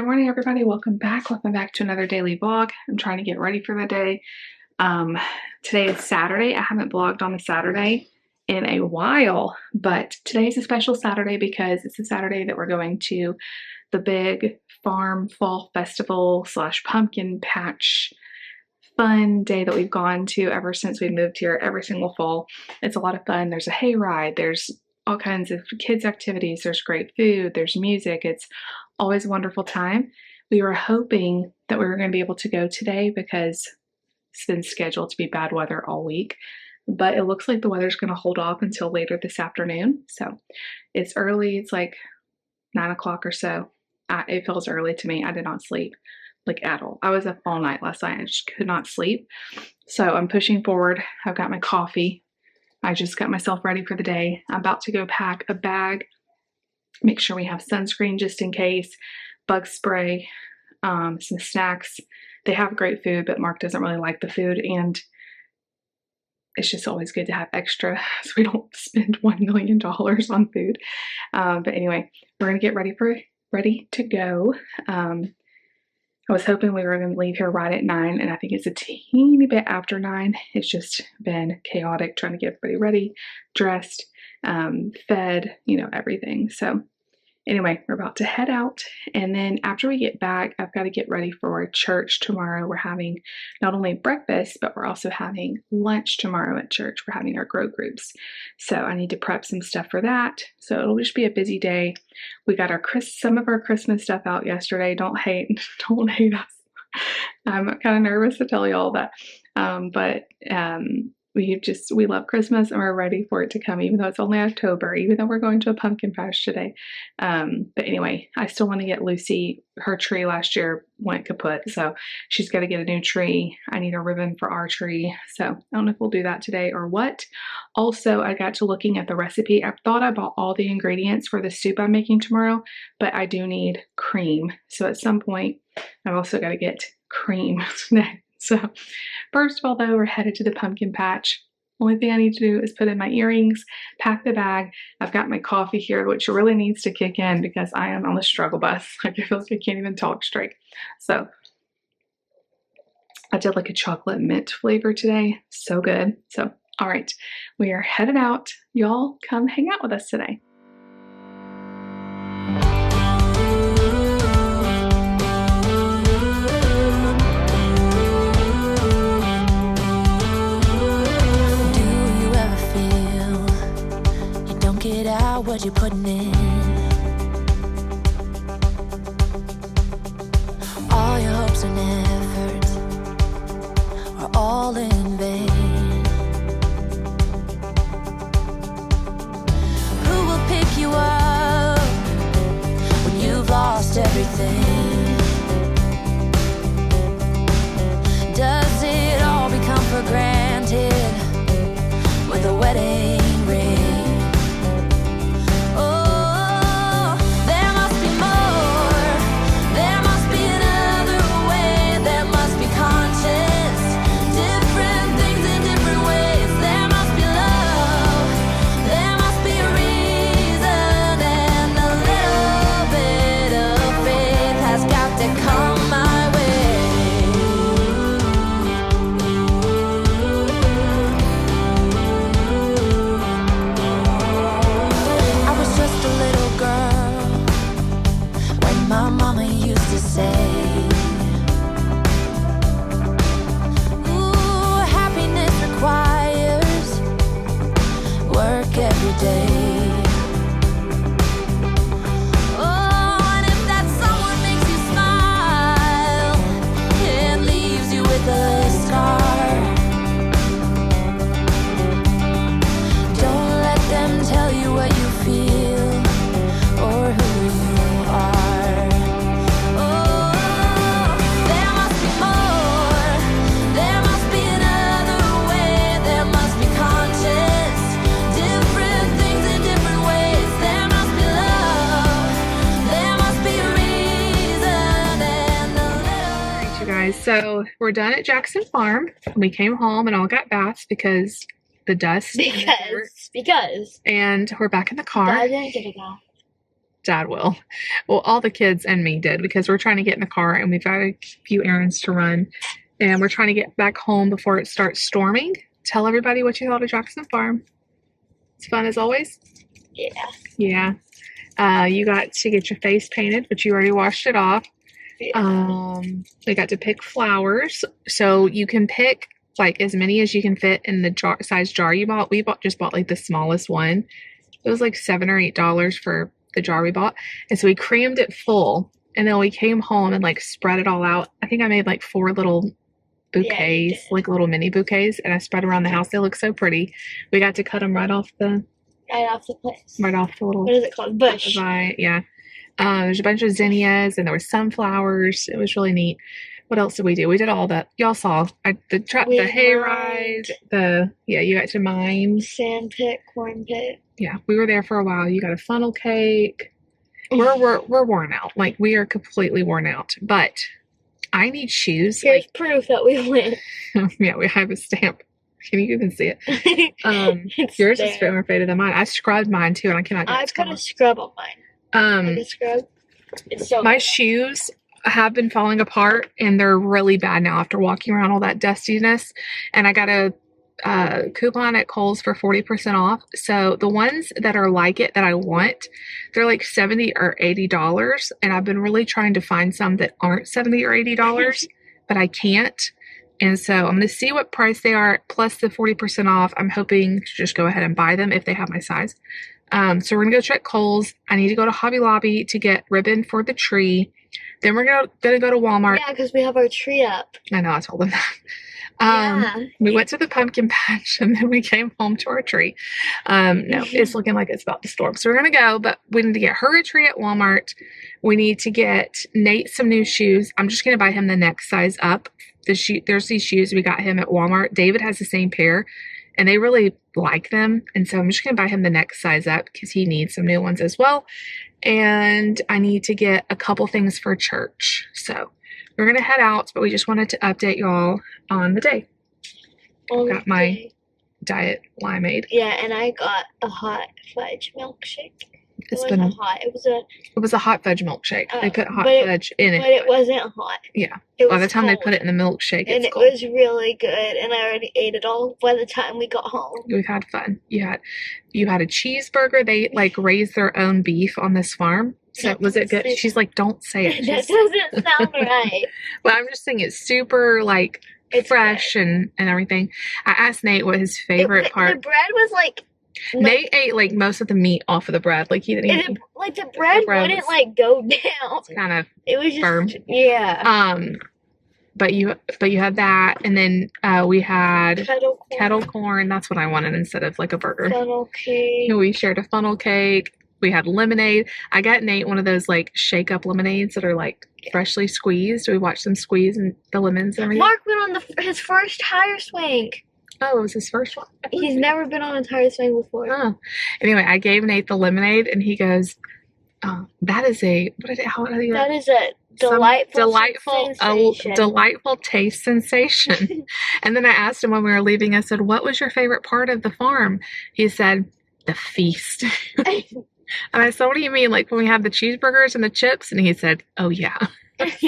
morning, everybody. Welcome back to another daily vlog. I'm trying to get ready for the day. Today is Saturday. I haven't vlogged on a Saturday in a while, but today's a special Saturday because it's a Saturday that we're going to the big farm fall festival / pumpkin patch fun day that we've gone to ever since we moved here every single fall. It's a lot of fun. There's a hayride. There's all kinds of kids activities. There's great food. There's music. It's always a wonderful time. We were hoping that we were going to be able to go today because it's been scheduled to be bad weather all week, but it looks like the weather's going to hold off until later this afternoon. So it's early. It's like 9 o'clock or so. It feels early to me. I did not sleep like at all. I was up all night last night. I just could not sleep. So I'm pushing forward. I've got my coffee. I just got myself ready for the day. I'm about to go pack a bag, make sure we have sunscreen just in case, bug spray, some snacks. They have great food, but Mark doesn't really like the food, and it's just always good to have extra so we don't spend $1 million on food. But anyway, we're gonna get ready to go. I was hoping we were going to leave here right at 9, and I think it's a teeny bit after 9. It's just been chaotic trying to get everybody ready, dressed, fed, everything. So anyway, we're about to head out, and then after we get back, I've got to get ready for church tomorrow. We're having not only breakfast, but we're also having lunch tomorrow at church. We're having our grow groups. So I need to prep some stuff for that. So it'll just be a busy day. We got some of our Christmas stuff out yesterday. Don't hate us. I'm kind of nervous to tell you all that. We love Christmas and we're ready for it to come, even though it's only October, even though we're going to a pumpkin patch today. But anyway, I still want to get Lucy, her tree last year went kaput, so she's got to get a new tree. I need a ribbon for our tree. So I don't know if we'll do that today or what. Also, I got to looking at the recipe. I thought I bought all the ingredients for the soup I'm making tomorrow, but I do need cream. So at some point, I've also got to get cream today. So first of all, though, we're headed to the pumpkin patch. Only thing I need to do is put in my earrings, pack the bag. I've got my coffee here, which really needs to kick in because I am on the struggle bus. Like, it feels like I can't even talk straight. So I did like a chocolate mint flavor today. So good. So, all right, we are headed out. Y'all come hang out with us today. What you're putting in, all your hopes and efforts are all in vain. Who will pick you up when you've lost everything? Does it all become for granted with a wedding ring? So we're done at Jackson Farm. We came home and all got baths because the dust. Because. And we're back in the car. I didn't get it out. Dad will. Well, all the kids and me did because we're trying to get in the car and we've got a few errands to run. And we're trying to get back home before it starts storming. Tell everybody what you thought of Jackson Farm. It's fun as always. Yeah. Yeah. You got to get your face painted, but you already washed it off. Yeah. We got to pick flowers. So you can pick like as many as you can fit in the size jar you bought. We just bought like the smallest one. It was like $7 or $8 for the jar we bought. And so we crammed it full. And then we came home and like spread it all out. I think I made like 4 little bouquets, like little mini bouquets, and I spread around the house. They look so pretty. We got to cut them right off the place. Right off the little. What is it called? Bush. Yeah. There's a bunch of zinnias and there were sunflowers. It was really neat. What else did we do? We did all that. Y'all saw the hayride. You got to mine. Sand pit, corn pit. Yeah, we were there for a while. You got a funnel cake. We're worn out. Like we are completely worn out. But I need shoes. Here's proof that we went. Yeah, we have a stamp. Can you even see it? Yours is more faded than mine. I scrubbed mine too, and I cannot get it. I put a scrub on mine. A scrub. It's so my shoes have been falling apart, and they're really bad now after walking around all that dustiness. And I got a coupon at Kohl's for 40% off. So the ones that are like it that I want, they're like $70 or $80, and I've been really trying to find some that aren't $70 or $80, but I can't. And so I'm going to see what price they are plus the 40% off. I'm hoping to just go ahead and buy them if they have my size. So we're going to go check Kohl's. I need to go to Hobby Lobby to get ribbon for the tree. Then we're going to go to Walmart. Yeah, because we have our tree up. I know, I told them that. We went to the pumpkin patch and then we came home to our tree. No, it's looking like it's about to storm. So we're going to go, but we need to get her a tree at Walmart. We need to get Nate some new shoes. I'm just going to buy him the next size up. There's these shoes we got him at Walmart. David has the same pair and they really like them. And so I'm just going to buy him the next size up because he needs some new ones as well. And I need to get a couple things for church. So we're going to head out, but we just wanted to update y'all on the day. Got my diet limeade. Yeah, and I got a hot fudge milkshake. It was a hot fudge milkshake. They put hot fudge in it. But it wasn't hot. Yeah. By the time they put it in the milkshake, and it was really good. And I already ate it all by the time we got home. We've had fun. You had a cheeseburger. They like raised their own beef on this farm. So was it good? She's like, don't say it. That doesn't sound right. Well, I'm just saying it's super like fresh and everything. I asked Nate what his favorite part. The bread was like. Nate ate like most of the meat off of the bread. Like he didn't eat. Like the bread wouldn't like go down. Kind of. It was just firm. Yeah. But you had that, and then we had kettle corn. That's what I wanted instead of like a burger. Funnel cake. We shared a funnel cake. We had lemonade. I got Nate one of those like shake up lemonades that are like freshly squeezed. We watched them squeeze and the lemons and everything. Mark went on his first tire swing. Oh, it was his first one? He's never been on a tire swing before. Oh. Anyway, I gave Nate the lemonade, and he goes, that is a delightful taste sensation. And then I asked him when we were leaving, I said, what was your favorite part of the farm? He said, the feast. And I said, what do you mean? Like when we had the cheeseburgers and the chips? And he said, oh yeah.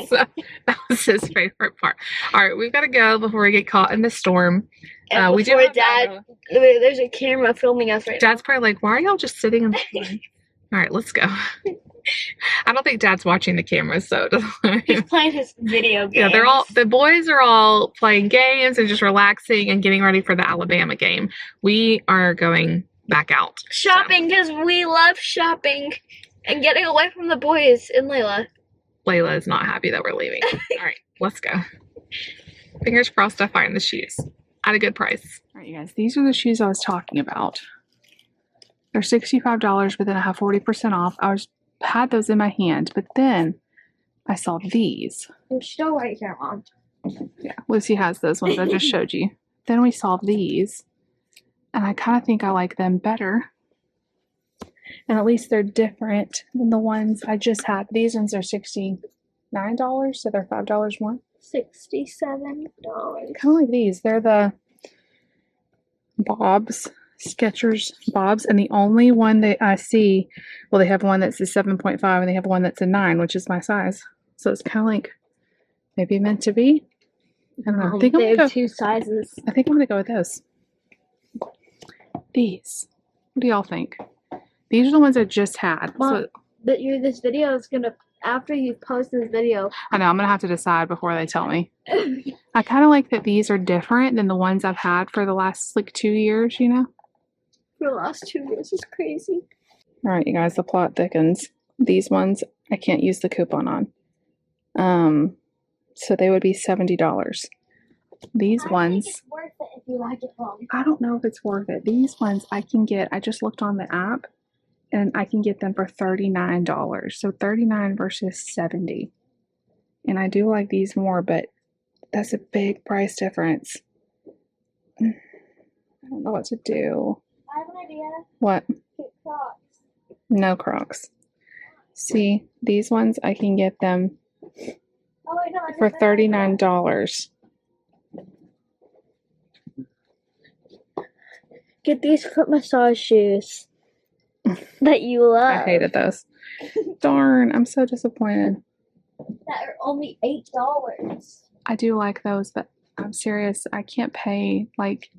So that was his favorite part. All right, we've got to go before we get caught in the storm. And we do have Dad. There's a camera filming us right now. Dad's probably like, why are y'all just sitting in the car? All right, let's go. I don't think Dad's watching the camera, so he's playing his video games. Yeah, the boys are all playing games and just relaxing and getting ready for the Alabama game. We are going back out shopping because we love shopping and getting away from the boys and Layla. Layla is not happy that we're leaving. All right, let's go. Fingers crossed I find the shoes at a good price. All right, you guys, these are the shoes I was talking about. They're $65, but then I have 40% off. Had those in my hand, but then I saw these. They're still right here, Mom. Yeah, Lucy has those ones I just showed you. Then we saw these, and I kind of think I like them better. And at least they're different than the ones I just had. These ones are $69, so they're $5 more. $67. Kind of like these. They're the Bob's Skechers Bobs, and the only one that I see, well, they have one that's a 7.5 and they have one that's a 9, which is my size. So it's kind of like maybe meant to be. I don't know. I think They have 2 sizes. I think I'm gonna go with those. These. What do y'all think? These are the ones I just had. Mom, this video is gonna, after you post this video. I know, I'm gonna have to decide before they tell me. I kind of like that these are different than the ones I've had for the last like 2 years, you know? For the last 2 years is crazy. All right, you guys, the plot thickens. These ones I can't use the coupon on. So they would be $70. These ones, It's worth it if you like it, Mom. I don't know if it's worth it. These ones I can get, I just looked on the app and I can get them for $39. So 39 versus 70. And I do like these more, but that's a big price difference. I don't know what to do. I have an idea. What? Get Crocs. No Crocs. See, these ones I can get them Oh, wait, no, for $39. Get these foot massage shoes that you love. I hated those. Darn, I'm so disappointed. That are only $8. I do like those, but I'm serious. I can't pay like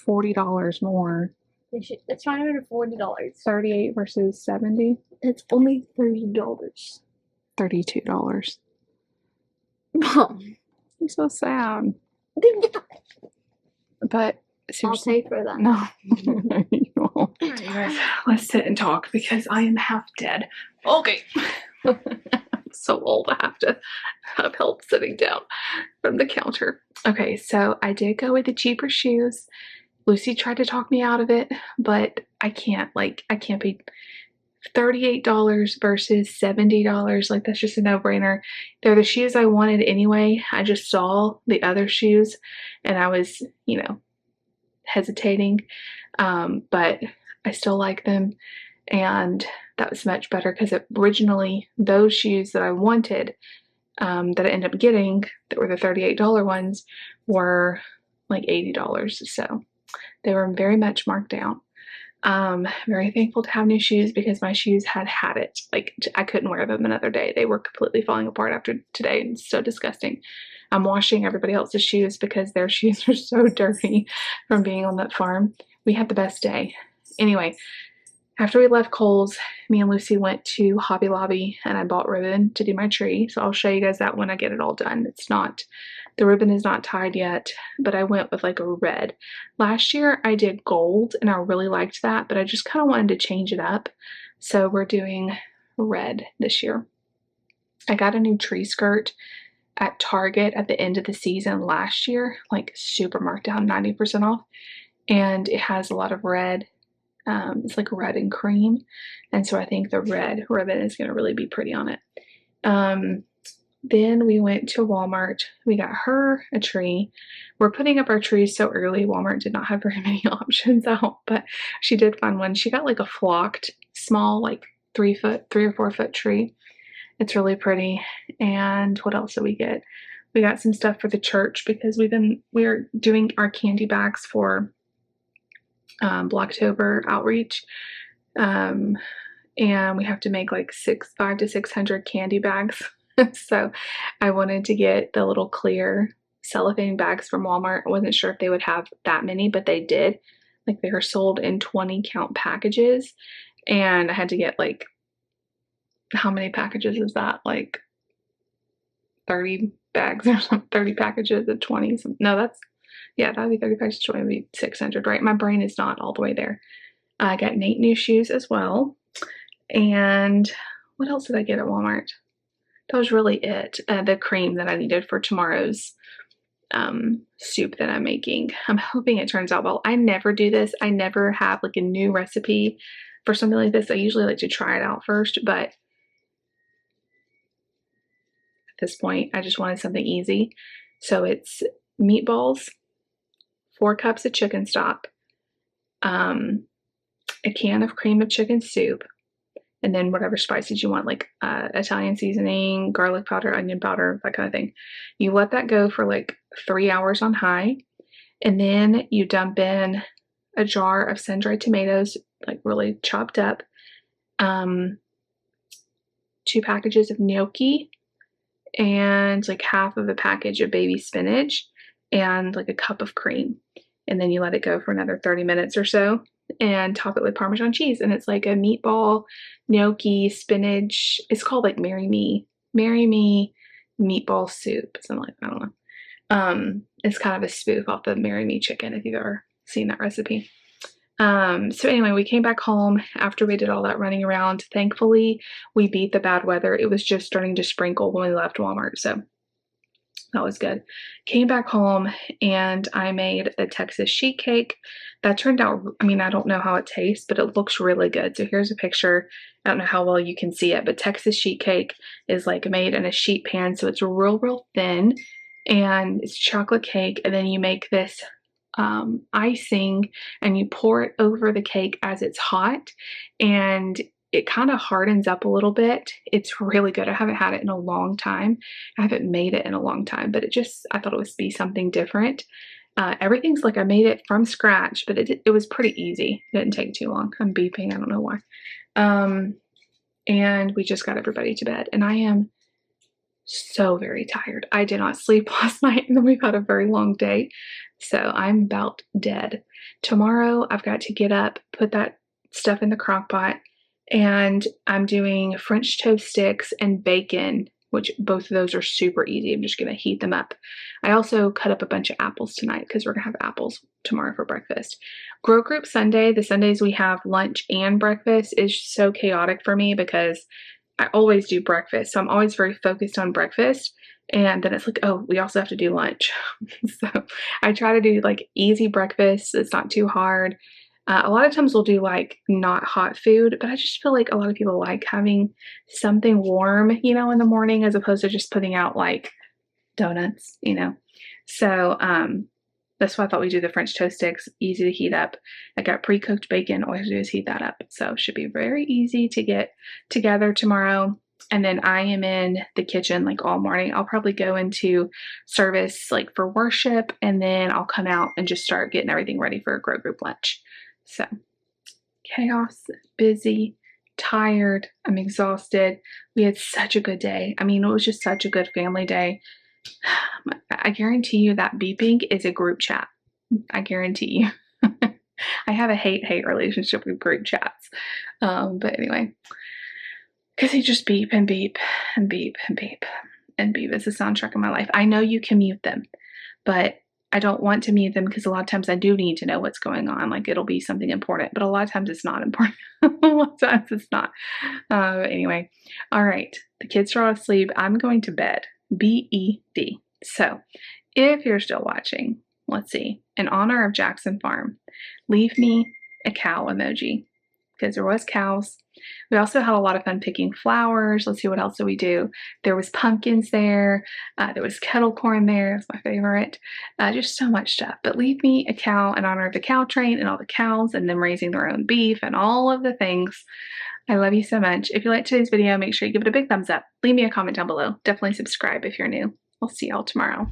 $40 more. It's not even $40. 38 versus 70. It's only $30. $32. Mom, I'm so sad. then get the. But I'll seriously, pay for that. no. You won't. All right, you guys, let's sit and talk because I am half dead. Okay. I'm so old I have to have help sitting down from the counter. Okay, so I did go with the cheaper shoes. Lucy tried to talk me out of it, but I can't. Like, I can't be $38 versus $70. Like, that's just a no-brainer. They're the shoes I wanted anyway. I just saw the other shoes and I was, you know, hesitating. But I still like them. And that was much better because originally those shoes that I wanted, that I ended up getting, that were the $38 ones, were like $80. So they were very much marked down. Very thankful to have new shoes because my shoes had it. Like, I couldn't wear them another day. They were completely falling apart after today. And it's so disgusting. I'm washing everybody else's shoes because their shoes are so dirty from being on that farm. We had the best day. Anyway, after we left Kohl's, me and Lucy went to Hobby Lobby and I bought ribbon to do my tree. So I'll show you guys that when I get it all done. The ribbon is not tied yet, but I went with like a red. Last year I did gold and I really liked that, but I just kind of wanted to change it up. So we're doing red this year. I got a new tree skirt at Target at the end of the season last year, like super marked down, 90% off. And it has a lot of red. It's like red and cream. And so I think the red ribbon is going to really be pretty on it. Then we went to Walmart. We got her a tree. We're putting up our trees so early. Walmart did not have very many options out, but she did find one. She got like a flocked, small, like 3 or 4 foot tree. It's really pretty. And what else did we get? We got some stuff for the church because we're doing our candy bags for Blacktober outreach. And we have to make like 500 to 600 candy bags. So I wanted to get the little clear cellophane bags from Walmart. I wasn't sure if they would have that many, but they did. Like, they were sold in 20 count packages. And I had to get like, how many packages is that? Like 30 bags or something, 30 packages of 20. No, that'd be 30 packages, 20 would be 600, right? My brain is not all the way there. I got Nate new shoes as well. And what else did I get at Walmart? That was really it. The cream that I needed for tomorrow's soup that I'm making. I'm hoping it turns out well. I never do this. I never have like a new recipe for something like this. I usually like to try it out first, but at this point, I just wanted something easy. So it's meatballs, 4 cups of chicken stock, a can of cream of chicken soup, and then whatever spices you want, like Italian seasoning, garlic powder, onion powder, that kind of thing. You let that go for like 3 hours on high, and then you dump in a jar of sun-dried tomatoes, like really chopped up, 2 packages of gnocchi, and like half of a package of baby spinach, and like a cup of cream. And then you let it go for another 30 minutes or so and top it with Parmesan cheese. And it's like a meatball, gnocchi, spinach. It's called like Marry Me meatball soup. Something like that. I don't know. It's kind of a spoof off the Marry Me chicken if you've ever seen that recipe. So anyway, we came back home after we did all that running around. Thankfully, we beat the bad weather. It was just starting to sprinkle when we left Walmart, so that was good. Came back home and I made a Texas sheet cake. That turned out, I mean, I don't know how it tastes, but it looks really good. So here's a picture. I don't know how well you can see it, but Texas sheet cake is like made in a sheet pan. So it's real thin, and it's chocolate cake. And then you make this icing and you pour it over the cake as it's hot, and it kind of hardens up a little bit. It's really good. I haven't had it in a long time. I haven't made it in a long time, but I thought it would be something different. Everything's like I made it from scratch, but it was pretty easy. It didn't take too long. I'm beeping. I don't know why. And we just got everybody to bed, and I am so very tired. I did not sleep last night, and then we've had a very long day. So I'm about dead. Tomorrow I've got to get up, put that stuff in the crock pot, and I'm doing French toast sticks and bacon, which both of those are super easy. I'm just going to heat them up. I also cut up a bunch of apples tonight because we're going to have apples tomorrow for breakfast. Grow Group Sunday, the Sundays we have lunch and breakfast, is so chaotic for me because I always do breakfast. So I'm always very focused on breakfast. And then it's like, oh, we also have to do lunch. So I try to do like easy breakfast. It's not too hard. A lot of times we'll do like not hot food, but I just feel like a lot of people like having something warm, you know, in the morning as opposed to just putting out like donuts, you know. So that's why I thought we'd do the French toast sticks, easy to heat up. I got pre-cooked bacon. All I have to do is heat that up. So it should be very easy to get together tomorrow. And then I am in the kitchen like all morning. I'll probably go into service like for worship, and then I'll come out and just start getting everything ready for a Grow Group lunch. So chaos, busy, tired. I'm exhausted. We had such a good day. I mean, it was just such a good family day. I guarantee you that beeping is a group chat. I guarantee you. I have a hate-hate relationship with group chats. But anyway, because they just beep and beep and beep and beep and beep. It's the soundtrack of my life. I know you can mute them, but I don't want to mute them because a lot of times I do need to know what's going on. Like it'll be something important, but a lot of times it's not important. A lot of times it's not. Anyway, all right. The kids are all asleep. I'm going to bed. B-E-D. So if you're still watching, let's see. In honor of Jackson Farm, leave me a cow emoji because there was cows. We also had a lot of fun picking flowers. Let's see, what else did we do? There was pumpkins there. There was kettle corn there. That's my favorite. Just so much stuff. But leave me a cow in honor of the cow train and all the cows and them raising their own beef and all of the things. I love you so much. If you liked today's video, make sure you give it a big thumbs up. Leave me a comment down below. Definitely subscribe if you're new. We'll see y'all tomorrow.